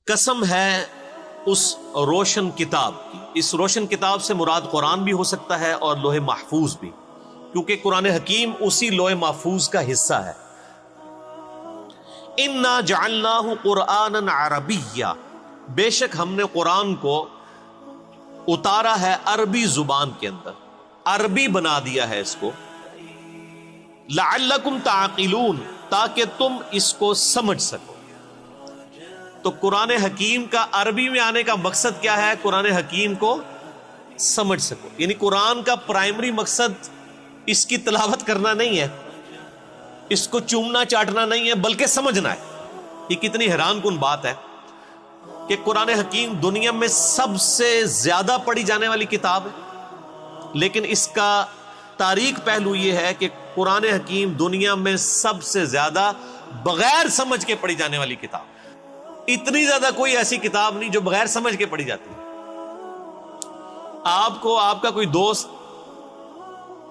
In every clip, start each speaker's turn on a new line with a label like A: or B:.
A: قسم ہے اس روشن کتاب کی. اس روشن کتاب سے مراد قرآن بھی ہو سکتا ہے اور لوح محفوظ بھی، کیونکہ قرآن حکیم اسی لوح محفوظ کا حصہ ہے. اِنَّا جَعَلْنَاهُ قُرْآنًا عَرَبِيًّا، بے شک ہم نے قرآن کو اتارا ہے عربی زبان کے اندر، عربی بنا دیا ہے اس کو. لَعَلَّكُمْ تَعْقِلُونَ، تاکہ تم اس کو سمجھ سکو. تو قرآن حکیم کا عربی میں آنے کا مقصد کیا ہے؟ قرآن حکیم کو سمجھ سکو. یعنی قرآن کا پرائمری مقصد اس کی تلاوت کرنا نہیں ہے، اس کو چومنا چاٹنا نہیں ہے، بلکہ سمجھنا ہے. یہ کتنی حیران کن بات ہے کہ قرآن حکیم دنیا میں سب سے زیادہ پڑھی جانے والی کتاب ہے، لیکن اس کا تاریخ پہلو یہ ہے کہ قرآن حکیم دنیا میں سب سے زیادہ بغیر سمجھ کے پڑھی جانے والی کتاب. اتنی زیادہ کوئی ایسی کتاب نہیں جو بغیر سمجھ کے پڑھی جاتی ہے. آپ کو آپ کا کوئی دوست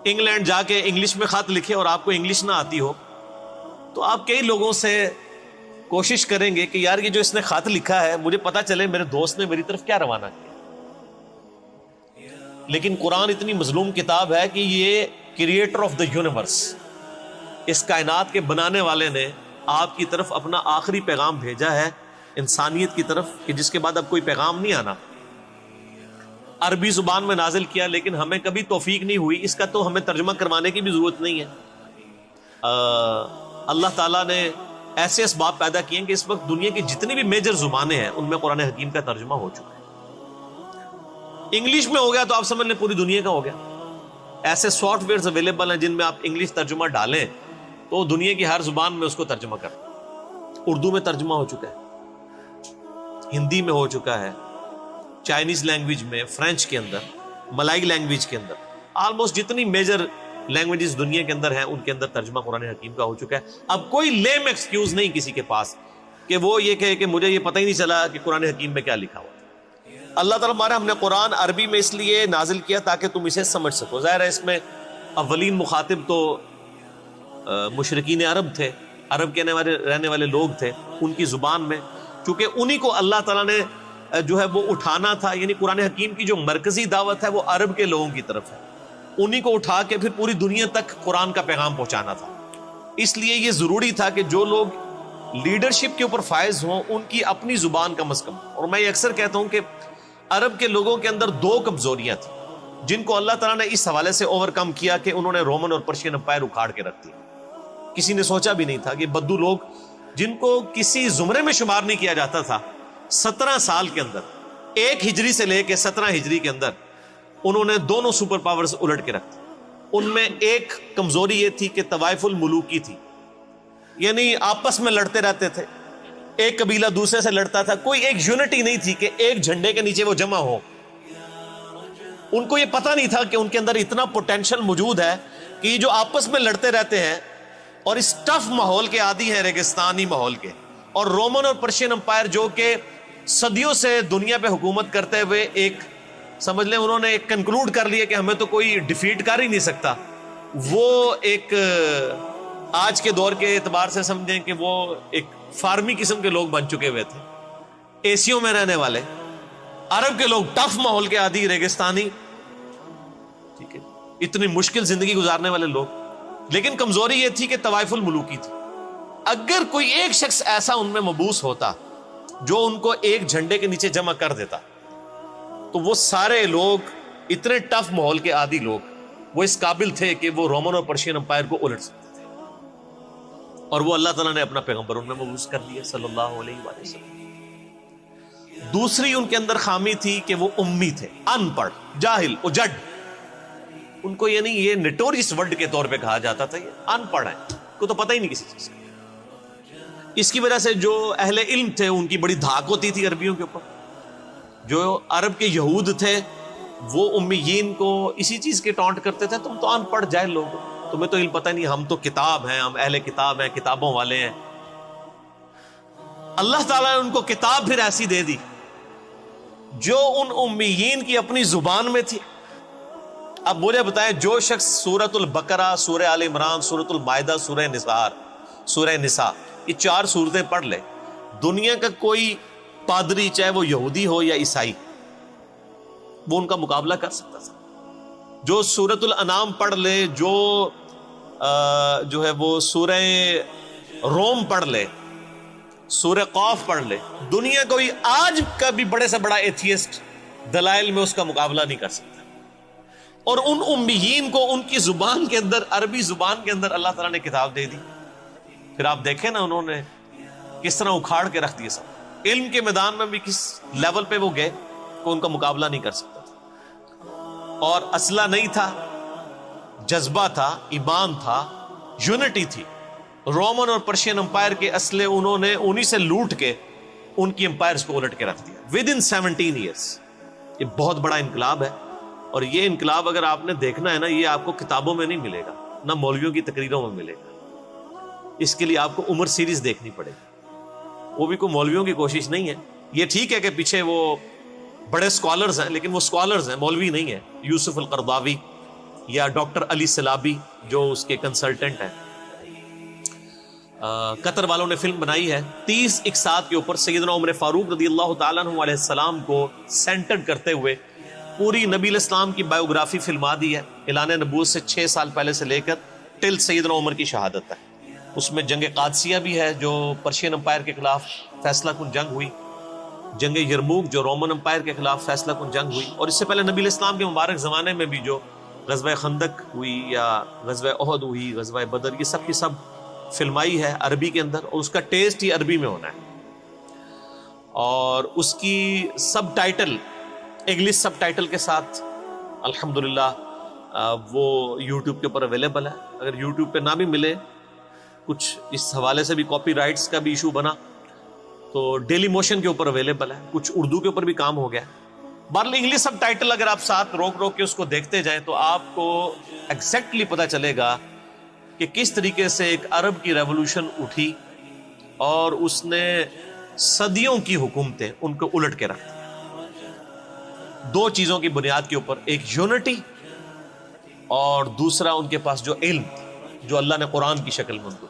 A: انگلینڈ جا کے انگلش میں خط لکھے اور آپ کو انگلش نہ آتی ہو، تو آپ کئی لوگوں سے کوشش کریں گے کہ یار یہ جو اس نے خط لکھا ہے مجھے پتا چلے میرے دوست نے میری طرف کیا روانہ کیا. لیکن قرآن اتنی مظلوم کتاب ہے کہ یہ کریٹر آف دا یونیورس، اس کائنات کے بنانے والے نے آپ کی طرف اپنا آخری پیغام بھیجا ہے انسانیت کی طرف، کہ جس کے بعد اب کوئی پیغام نہیں آنا. عربی زبان میں نازل کیا، لیکن ہمیں کبھی توفیق نہیں ہوئی، اس کا تو ہمیں ترجمہ کروانے کی بھی ضرورت نہیں ہے. اللہ تعالیٰ نے ایسے اسباب پیدا کیے ہیں کہ اس وقت دنیا کی جتنی بھی میجر زبانیں ہیں ان میں قرآن حکیم کا ترجمہ ہو چکا ہے. انگلش میں ہو گیا تو آپ سمجھ لیں پوری دنیا کا ہو گیا. ایسے سافٹ ویئرز اویلیبل ہیں جن میں آپ انگلش ترجمہ ڈالیں تو دنیا کی ہر زبان میں اس کو ترجمہ کریں. اردو میں ترجمہ ہو چکا ہے، ہندی میں ہو چکا ہے، چائنیز لینگویج میں، فرینچ کے اندر، ملائی لینگویج کے اندر، آلموسٹ جتنی میجر لینگویجز دنیا کے اندر ہیں ان کے اندر ترجمہ قرآن حکیم کا ہو چکا ہے. اب کوئی لیم ایکسکیوز نہیں کسی کے پاس کہ وہ یہ کہے کہ مجھے یہ پتہ ہی نہیں چلا کہ قرآن حکیم میں کیا لکھا ہوا. اللہ تعالیٰ ہمارا ہم نے قرآن عربی میں اس لیے نازل کیا تاکہ تم اسے سمجھ سکو. ظاہر ہے اس میں اولین مخاطب تو مشرکین عرب تھے، عرب کے رہنے والے لوگ تھے. ان کی زبان میں چونکہ انہی کو اللہ تعالیٰ نے جو ہے وہ اٹھانا تھا، یعنی قرآن حکیم کی جو مرکزی دعوت ہے وہ عرب کے لوگوں کی طرف ہے، انہی کو اٹھا کے پھر پوری دنیا تک قرآن کا پیغام پہنچانا تھا. اس لیے یہ ضروری تھا کہ جو لوگ لیڈرشپ کے اوپر فائز ہوں ان کی اپنی زبان کم از کم. اور میں یہ اکثر کہتا ہوں کہ عرب کے لوگوں کے اندر دو کمزوریاں تھیں جن کو اللہ تعالیٰ نے اس حوالے سے اوور کم کیا کہ انہوں نے رومن اور پرشین امپائر اکھاڑ کے رکھ دیا. کسی نے سوچا بھی نہیں تھا کہ بدو لوگ جن کو کسی زمرے میں شمار نہیں کیا جاتا تھا، 17 سال کے اندر 1 ہجری سے لے کے 17 ہجری کے اندر انہوں نے دونوں سپر پاورز الٹ کے رکھ دی. ان میں ایک کمزوری یہ تھی کہ طوائف الملوکی تھی، یعنی آپس میں لڑتے رہتے تھے، ایک قبیلہ دوسرے سے لڑتا تھا، کوئی ایک یونٹی نہیں تھی کہ ایک جھنڈے کے نیچے وہ جمع ہو. ان کو یہ پتہ نہیں تھا کہ ان کے اندر اتنا پوٹینشل موجود ہے کہ یہ جو آپس میں لڑتے رہتے ہیں اور اس ٹف ماحول کے عادی ہیں، ریگستانی ماحول کے، اور رومن اور پرشین امپائر جو کہ صدیوں سے دنیا پہ حکومت کرتے ہوئے ایک سمجھ لیں انہوں نے ایک کنکلوڈ کر لیا کہ ہمیں تو کوئی ڈیفیٹ کر ہی نہیں سکتا. وہ ایک آج کے دور کے اعتبار سے سمجھیں کہ وہ ایک فارمی قسم کے لوگ بن چکے ہوئے تھے، ایسیوں میں رہنے والے عرب کے لوگ، ٹف ماحول کے عادی، ریگستانی، ٹھیک ہے، اتنی مشکل زندگی گزارنے والے لوگ. لیکن کمزوری یہ تھی کہ طوائف الملوکی تھی. اگر کوئی ایک شخص ایسا ان میں مبعوث ہوتا جو ان کو ایک جھنڈے کے نیچے جمع کر دیتا تو وہ سارے لوگ، اتنے ٹف ماحول کے عادی لوگ، وہ اس قابل تھے کہ وہ رومن اور پرشین امپائر کو الٹ سکتے تھے. اور وہ اللہ تعالیٰ نے اپنا پیغمبر ان میں مبعوث کر دیا صلی اللہ علیہ وآلہ وسلم. دوسری ان کے اندر خامی تھی کہ وہ امی تھے، ان پڑھ، جاہل، اجڈ. ان کو یعنی یہ نٹوریس ورڈ کے طور پہ کہا جاتا تھا یہ ان پڑھ ہیں، کو تو پتہ ہی نہیں کسی چیز کا. اس کی وجہ سے جو اہل علم تھے ان کی بڑی دھاک ہوتی تھی عربیوں کے اوپر. جو عرب کے یہود تھے وہ امیین کو اسی چیز کے ٹانٹ کرتے تھے، تم تو ان پڑھ جاہل لوگ ہو، تمہیں تو علم پتہ نہیں، ہم تو کتاب ہیں، ہم اہل کتاب ہیں، کتابوں والے ہیں. اللہ تعالیٰ نے ان کو کتاب پھر ایسی دے دی جو ان امیین کی اپنی زبان میں تھی. اب مجھے بتائیں، جو شخص سورۃ البقرہ، سورہ آل عمران، سورۃ المائدہ، سورہ نساء، یہ 4 سورتیں پڑھ لے، دنیا کا کوئی پادری چاہے وہ یہودی ہو یا عیسائی وہ ان کا مقابلہ کر سکتا تھا. جو سورۃ الانعام پڑھ لے, جو ہے وہ سورہ روم پڑھ لے, سورہ قاف پڑھ لے, دنیا کوئی آج کا بھی بڑے سے بڑا ایتھیسٹ دلائل میں اس کا مقابلہ نہیں کر سکتا. اور ان امیین کو ان کی زبان کے اندر, عربی زبان کے اندر اللہ تعالیٰ نے کتاب دے دی. پھر آپ دیکھیں نا انہوں نے کس طرح اکھاڑ کے رکھ دیے سب. علم کے میدان میں بھی کس لیول پہ وہ گئے کہ ان کا مقابلہ نہیں کر سکتا تھا. اور اسلحہ نہیں تھا, جذبہ تھا, ایمان تھا, یونٹی تھی. رومن اور پرشین امپائر کے اسلحے انہوں نے انہی سے لوٹ کے ان کی امپائرز کو الٹ کے رکھ دیا ود ان 17 ایئرس. یہ بہت بڑا انقلاب ہے. اور یہ انقلاب اگر آپ نے دیکھنا ہے نا, یہ آپ کو کتابوں میں نہیں ملے گا, نہ مولویوں کی تقریروں میں ملے گا. اس کے لیے آپ کو عمر سیریز دیکھنی پڑے گی. وہ بھی کوئی مولویوں کی کوشش نہیں ہے. یہ ٹھیک ہے کہ پیچھے وہ بڑے سکالرز ہیں, لیکن وہ سکالرز ہیں, مولوی نہیں ہیں. یوسف القرضاوی یا ڈاکٹر علی سلابی جو اس کے کنسلٹنٹ ہیں. قطر والوں نے فلم بنائی ہے 30 اقساط کے اوپر سیدنا عمر فاروق رضی اللہ تعالیٰ عنہ علیہ السلام کو سینٹرڈ کرتے ہوئے پوری نبی الاسلام کی بایوگرافی فلما دی ہے. اعلان نبوت سے 6 سال پہلے سے لے کر ٹل سیدنا عمر کی شہادت ہے. اس میں جنگ قادسیہ بھی ہے جو پرشین امپائر کے خلاف فیصلہ کن جنگ ہوئی, جنگ یرموک جو رومن امپائر کے خلاف فیصلہ کن جنگ ہوئی, اور اس سے پہلے نبی الاسلام کے مبارک زمانے میں بھی جو غزوہ خندق ہوئی یا غزوہ احد ہوئی, غزوہ بدر, یہ سب کی سب فلمائی ہے عربی کے اندر, اور اس کا ٹیسٹ ہی عربی میں ہونا ہے. اور اس کی سب ٹائٹل انگلش سب ٹائٹل کے ساتھ الحمدللہ وہ یوٹیوب کے اوپر اویلیبل ہے. اگر یوٹیوب پہ نہ بھی ملے, کچھ اس حوالے سے بھی کاپی رائٹس کا بھی ایشو بنا, تو ڈیلی موشن کے اوپر اویلیبل ہے, کچھ اردو کے اوپر بھی کام ہو گیا. بہرحال انگلش سب ٹائٹل اگر آپ ساتھ روک کے اس کو دیکھتے جائیں تو آپ کو ایگزیکٹلی پتہ چلے گا کہ کس طریقے سے ایک عرب کی ریولوشن اٹھی اور اس نے صدیوں کی حکومتیں ان کو الٹ کے رکھ دی. 2 چیزوں کی بنیاد کے اوپر, ایک یونٹی اور دوسرا ان کے پاس جو علم جو اللہ نے قرآن کی شکل میں ان کو